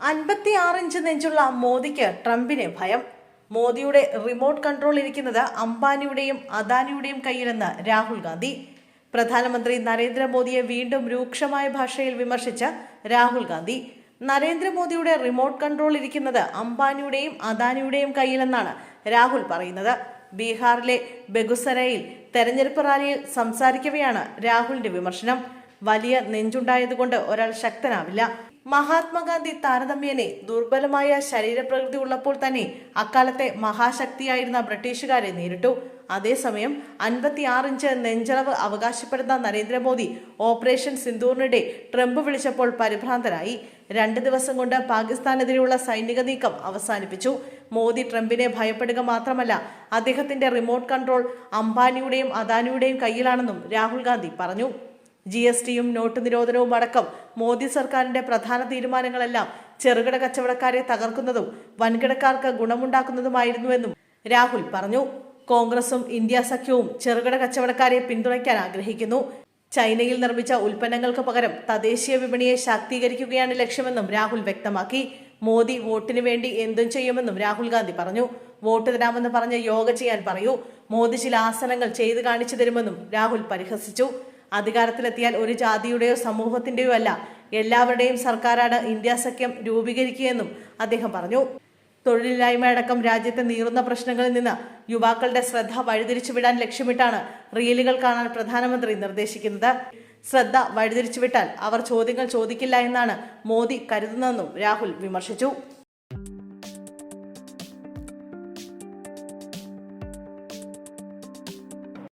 56 inch നെഞ്ചുള്ള മോദിക്ക് ട്രംപിനെ ഭയം. മോദിയുടെ റിമോട്ട് കൺട്രോൾ ഇരിക്കുന്നത് അംബാനിയുടെയും അദാനിയുടെയും കയ്യിലെന്ന് രാഹുൽ ഗാന്ധി. പ്രധാനമന്ത്രി നരേന്ദ്രമോദിയെ വീണ്ടും രൂക്ഷമായ ഭാഷയിൽ വിമർശിച്ച രാഹുൽ ഗാന്ധി, നരേന്ദ്രമോദിയുടെ റിമോട്ട് കൺട്രോൾ ഇരിക്കുന്നത് അംബാനിയുടെയും അദാനിയുടെയും കയ്യിലെന്നാണ് രാഹുൽ പറയുന്നത്. ബീഹാറിലെ ബെഗുസരയിൽ തെരഞ്ഞെടുപ്പ് റാലിയിൽ സംസാരിക്കവെയാണ് രാഹുലിന്റെ വിമർശനം. വലിയ നെഞ്ചുണ്ടായതുകൊണ്ട് ഒരാൾ ശക്തനാവില്ല. മഹാത്മാഗാന്ധി താരതമ്യേന ദുർബലമായ ശരീരപ്രകൃതി ഉള്ളപ്പോൾ തന്നെ അക്കാലത്തെ മഹാശക്തിയായിരുന്ന ബ്രിട്ടീഷുകാരെ നേരിട്ടു. അതേസമയം 56 ഇഞ്ച് നെഞ്ചളവ് അവകാശപ്പെടുന്ന നരേന്ദ്രമോദി ഓപ്പറേഷൻ സിന്ദൂറിനിടെ ട്രംപ് വിളിച്ചപ്പോൾ പരിഭ്രാന്തരായി. 2 ദിവസം കൊണ്ട് പാകിസ്ഥാനെതിരെയുള്ള സൈനിക നീക്കം അവസാനിപ്പിച്ചു. മോദി ട്രംപിനെ ഭയപ്പെടുക മാത്രമല്ല, അദ്ദേഹത്തിന്റെ റിമോട്ട് കൺട്രോൾ അംബാനിയുടെയും അദാനിയുടെയും കയ്യിലാണെന്നും രാഹുൽ ഗാന്ധി പറഞ്ഞു. GSTയും നോട്ട് നിരോധനവും അടക്കം മോദി സർക്കാരിന്റെ പ്രധാന തീരുമാനങ്ങളെല്ലാം ചെറുകിട കച്ചവടക്കാരെ തകർക്കുന്നതും വൻകിടക്കാർക്ക് ഗുണമുണ്ടാക്കുന്നതുമായിരുന്നുവെന്നും രാഹുൽ പറഞ്ഞു. കോൺഗ്രസും ഇന്ത്യ സഖ്യവും ചെറുകിട കച്ചവടക്കാരെ പിന്തുണയ്ക്കാൻ ആഗ്രഹിക്കുന്നു. ചൈനയിൽ നിർമ്മിച്ച ഉൽപ്പന്നങ്ങൾക്ക് പകരം തദ്ദേശീയ വിപണിയെ ശാക്തീകരിക്കുകയാണ് ലക്ഷ്യമെന്നും രാഹുൽ വ്യക്തമാക്കി. മോദി വോട്ടിന് വേണ്ടി എന്തും ചെയ്യുമെന്നും രാഹുൽ ഗാന്ധി പറഞ്ഞു. വോട്ട് തരാമെന്ന് പറഞ്ഞ് യോഗ ചെയ്യാൻ പറയൂ, മോദി ചില ആസനങ്ങൾ ചെയ്തു കാണിച്ചു തരുമെന്നും രാഹുൽ പരിഹസിച്ചു. അധികാരത്തിലെത്തിയാൽ ഒരു ജാതിയുടെയോ സമൂഹത്തിന്റെയോ അല്ല, എല്ലാവരുടെയും സർക്കാരാണ് ഇന്ത്യ സഖ്യം രൂപീകരിക്കുകയെന്നും അദ്ദേഹം പറഞ്ഞു. തൊഴിലില്ലായ്മയടക്കം രാജ്യത്തെ നീറുന്ന പ്രശ്നങ്ങളിൽ നിന്ന് യുവാക്കളുടെ ശ്രദ്ധ വഴിതിരിച്ചുവിടാൻ ലക്ഷ്യമിട്ടാണ് റീലുകൾ കാണാൻ പ്രധാനമന്ത്രി നിർദ്ദേശിക്കുന്നത്. ശ്രദ്ധ വഴിതിരിച്ചുവിട്ടാൽ അവർ ചോദ്യങ്ങൾ ചോദിക്കില്ല എന്നാണ് മോദി കരുതുന്നതെന്നും രാഹുൽ വിമർശിച്ചു.